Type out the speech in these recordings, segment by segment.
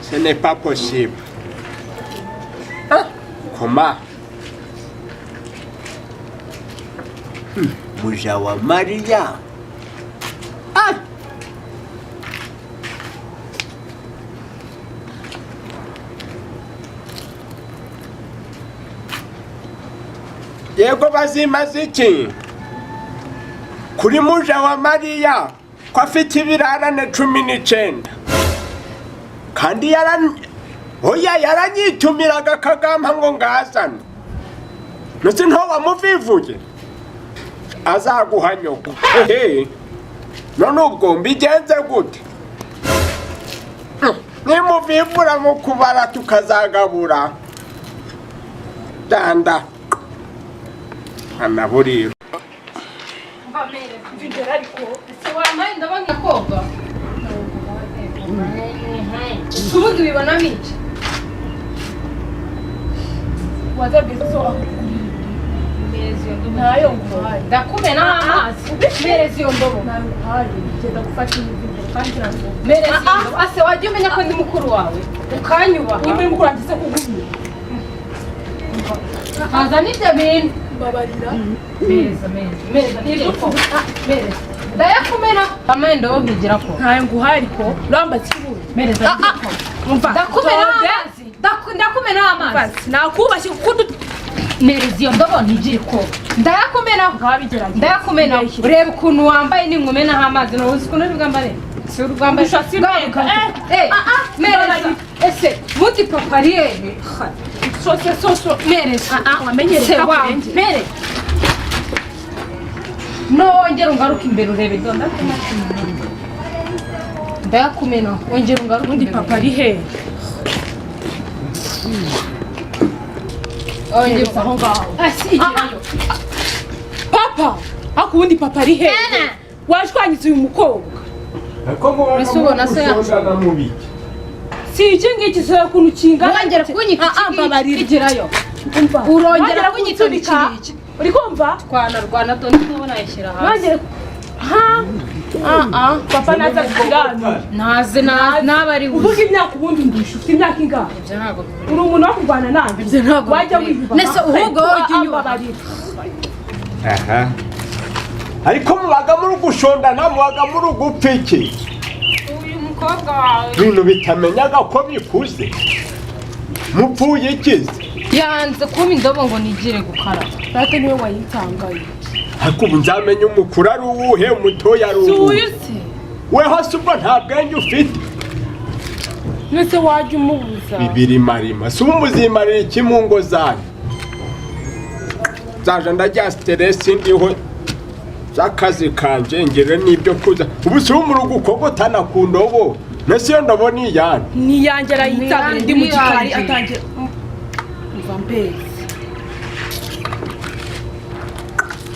Ce n'est pas possible. Comment? Muja wa Maria. Yego bazimaze iki? Kuri muja wa Maria ko afite ibirarane 19 kandi yaranyitumiraga Kagame ngo ngazane nose nto wamuvivuye azaguhanyoko none ubwo mbigenze gute nimuvivura mu kubara tukazagabura danda anaburiro mbamere video ariko se wamaye ndabanga koga ubundi bibona biki wazabizo merezi yo ntayo nguhaye ndakumena amazi merezi yo ndobo nayo nguhaye genda gufata video kandi nango merezi yo ase wajye umenya ko ndi mukuru wawe ukanyuba nimba mukuru wanjye se kugumye hazani tabin babarira mereza ndayakumena amendo wo nkigira ko ntayo nguhaye ariko uramba kibuye mereza umva ndakumena amazi nakubashye kuko mereza iyo ndobo ntigire ko ndayakumena ngabigeranye ndayakumena ureba ukuntu wambaye n'inkumena amazi no uzi ukuntu rugambare si urugambare mereza ese muti papariere so mereza wamenyereye kwanje mereza nongera ungaruka imbere urebe donda ndayakumena wongera ungaruka undi papa ari he ongera aho ngaho papa akundi papa ari he washwanyitse uyu mukobwa Resubona se si iki ngiki se kuntu kinga wongera kunyika babaririgerayo urongera kunyitubika uri kumva twanarwana donda nkabona yashira hasi papa naza kirana naze nabari uvuga imyaka ubundi ndishu ufite imyaka ingana ibyo ntago uri umuntu wo kurwana nanjye ibyo ntago wajya wivuga nese uhubwo ababarira ariko mubaga muri gushonda nta mubaga muri gupfiki uyu mukobwa wawe bintu bitamenyaga ko bikuze mupfuye ikize yanze kuba indobo ngo nigire gukaraba data niwe wayitangaye ariko ubu nzamenya umukuru ari uwuhe umutoya ari uwuhe we hasi ubwo nta bwenge ufite nese wajya umubuza bibiri marima si umuzimarira iki mu ngo zanyu zaje ndajya stress ndiho z'akazi kanje ngere n'ibyo kuza ubu si mu rugo ukogotana ku ndobo nese iyo ndobo ni iyande ni yanjye arayitabira ndi mu gikari atangira vampezi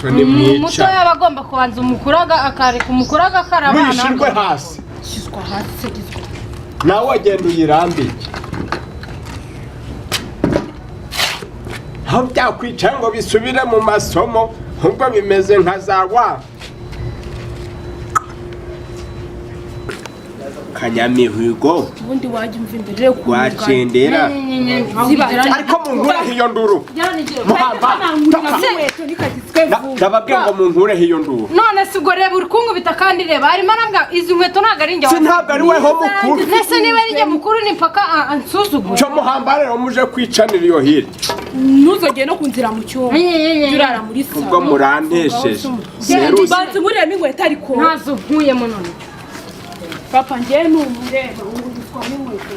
umuto yaba agomba kubanza umukuraga akareka umukuraga karabana mwishirwe hasi shizwa hasi gizwe nawe agenda uyirambike aho byakwicara ngo bisubire mu masomo ahubwo bimeze nka za wa kanyamihigo ubundi wajya umva imbere yo kwacendera ariko munkureho iyo nduru ndababwiye ngo munkureho iyo nduru none si ubwo reba uri kunkubita kandi reba harimo nabwa izi nkweto ntabwo ari njye ntabwo ari weho mukuru nese niba ari njye mukuru ni mpaka ansuzugura cyo muhambarire muje kwicanira iyo hirya ntuzogeye no kunzira mu cyumba turara muri salo ubwo murantesheje banze mureba inkweto ariko ntazo nkuyemo none papa njye n'umureba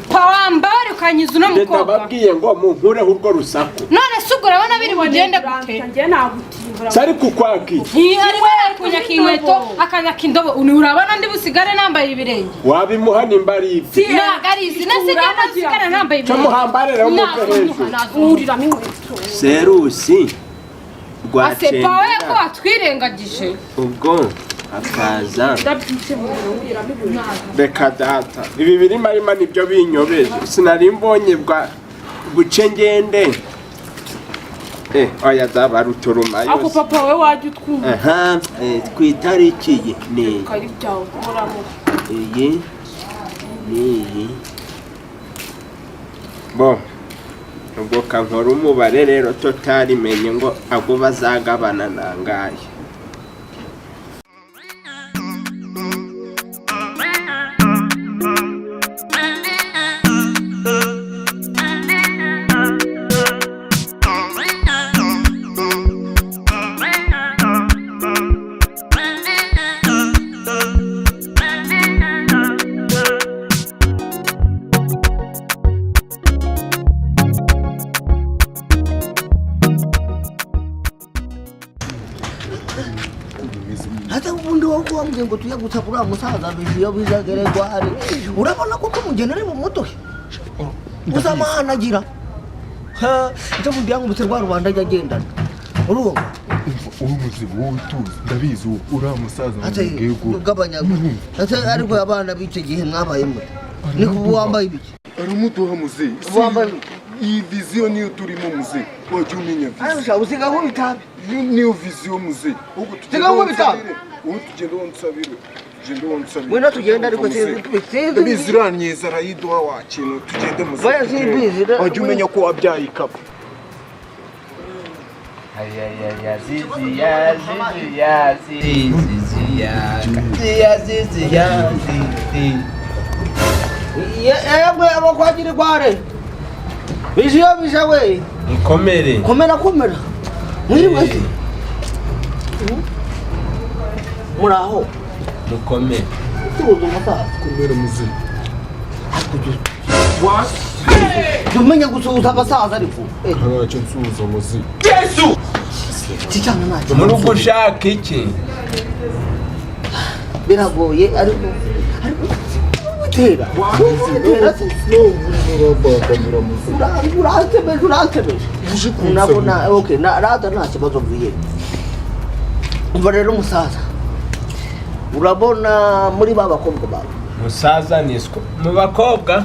pawambare ukanyiza uno mukobwa ndababwiye ngo munkureho urwo rusaku none se ubwo urabona biri bugende gute sari kukwaki ariko kunyaka inkweto akanyaka indobo urabona ndi busigare nambaye ibirenge wabimuha nimba ari ifi ntabwo ari izi nasigara nasigara nambaye ibirenge cyo muhambarire umuve hejuru uriramo inkweto serusi rwacendera pawe ko watwirengagije ubwo akaza reka data ibi biri marima nibyo binyobeje sinari mbonye bwa buce ngende oya zabaruturuma yose ako papa we wajya utwumva aha twitarikiye ni kari byawe koramo iyi ni bo ubwo kankora umubare rero totali menye ngo abo bazagabana nangaye hata ubundi wo kuambye ngo tuya gutabura musaza bijiyobija geregwa ari urabona ko kumugenere mu muto uzamahanagira ha icyo mubya ngo muterwa Rwanda yagendana urumva umuzi wotuzi ndabizi uramusaza ngego gabanya hata ariko abana bice gihe mwabaye mwe ni kuba wambaye ibiki ari muduha muzi wambaye iyi vision niyo turimo muzi wajya umenya ayo shabusiga ngo bitabe niyo vision muzi ubu Siga ngo bitabe ubu tugenda wonsabire wena tugenda ariko teze biziranyeza rayiduha wa kintu tugende muzi baya zibizi wajya umenya ko wabyaye ikapa yemwe abakwagira igware bijiyobija we ikomere komera mwiriwe muraho mukomere tuzo mata kumera muzi tumenya gusuhuza abasaza ariko ntacyo nsuhuza muzi Yesu cyane ntacyo muri gushaka iki biragoye ariko bitera uratebeje unabona okay rada nta kibazo mvuye umva rero umusaza urabona muri ba bakobwa bawe musaza niswe mu bakobwa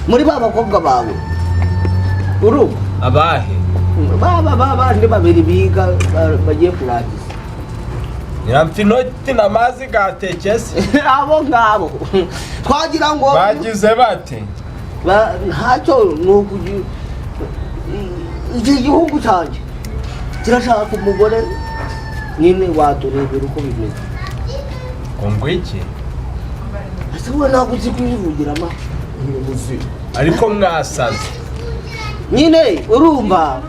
muri ba bakobwa bawe urumva abahe bandi babiri biga bagiye kurangiza Nyamfinoti namazi gatekese abo ngabo twagira ngo bagize bate ntacyo nukugira iki gihugu cyanjye kirashaka umugore nyine waturebera uko bimeze ngo iki ese wowe ntabwo uzi kwivugira ma muzi ariko mwasaze nyine urumva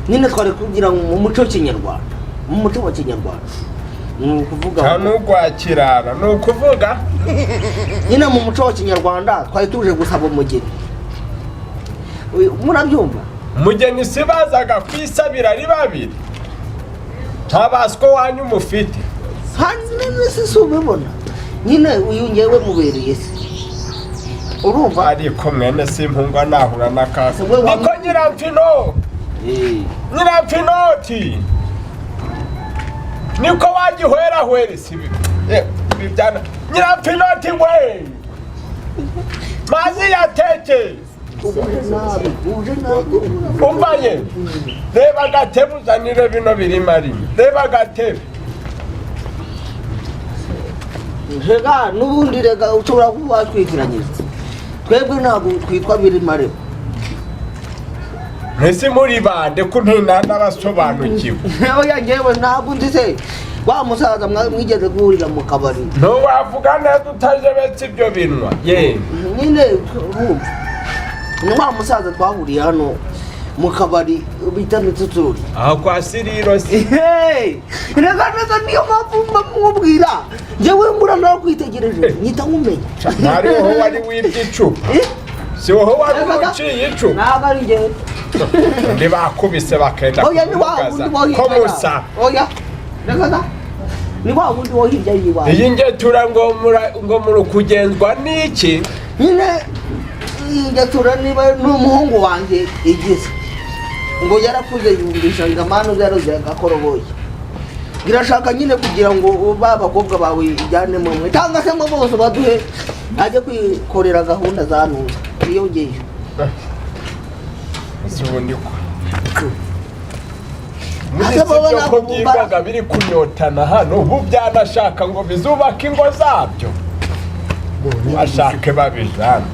nyine twari kugira ngo mu muco kinyarwanda mu muco wa kinyarwanda ni ukuvuga nugwakirana ni ukuvuga nyine mu muco wa kinyarwanda twari tuje gusaba umugeni murabyumva umugeni si bazaga kwisabira ari babiri ntabaswa wanyu mufite hanene se ubibona nyine uyu ngewe mubereye se urumva ariko mwene simpungwa nahura n'akasi niko nyiramfino nyiramfinoti niko wagihwerahwere si bibyana nyiramfinoti we mazi yateke umva ye reba agatebe uzanire bino birimo arimo reba agatebe rega n'ubundi rega ushobora kuba watwitiranyiriza twebwe ntabwo twitwa birimareba mwese muri bande ko n'abasobanukiwe oya ngewe ntabwo nzi se wa musaza mwigeze guhurira mu kabari ntiwavuga neza utajebetse ibyo binwa ye nyine wumva ni wa musaza twahuriye hano mu kabari bita mitutsuri aho kwa siriro si rega neza niyo mpamvu mwubwira ngewe mbura nawe kwitegereje nyita nkumenya ntariho wari wibye icupa si wowe wari uciye icupa ntabwo ari ngewe ndi bakubise bakenda kumugaza ko musa oya rega ni wa wundi wo hirya y'iwawe iyi ngetura ngo muri kugenzwa n'iki nyine iyi ngetura niba n'umuhungu wanjye igize ngo yarakuze yumvisha ngo amano yaroze agakoroboye birashaka nyine kugira ngo ba bakobwa bawe ijyane mu mwe cyangwa se ngo bose baduhe ajye kwikorera gahunda za ntuza iyo ngeyo ubundi ko muri ko byimbaga biri kunyotana hano ubu byanashaka ngo bizubake ingo zabyo bashake babijana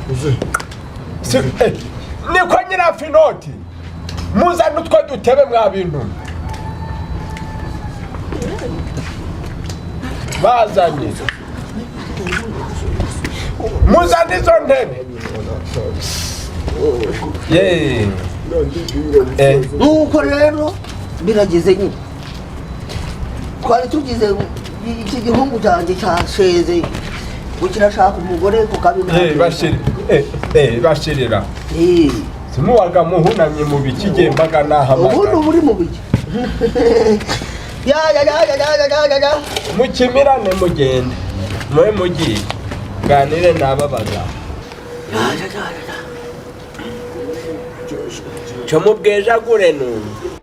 niko nyirafinoti muzane utwo dutebe mwa bintu bazanye muzane izo ntebe nuko rero birageze nyine twari tugize iki gihungu cyanjye cyasheze ngo kirashaka umugore ku kabiri bashirira simuwaga muhunamye mu biki gembaga nahamagara ubundi buri mu biki ya mukimirane mugende mwe mugiye ganire nababaga cyo mubwejagure numva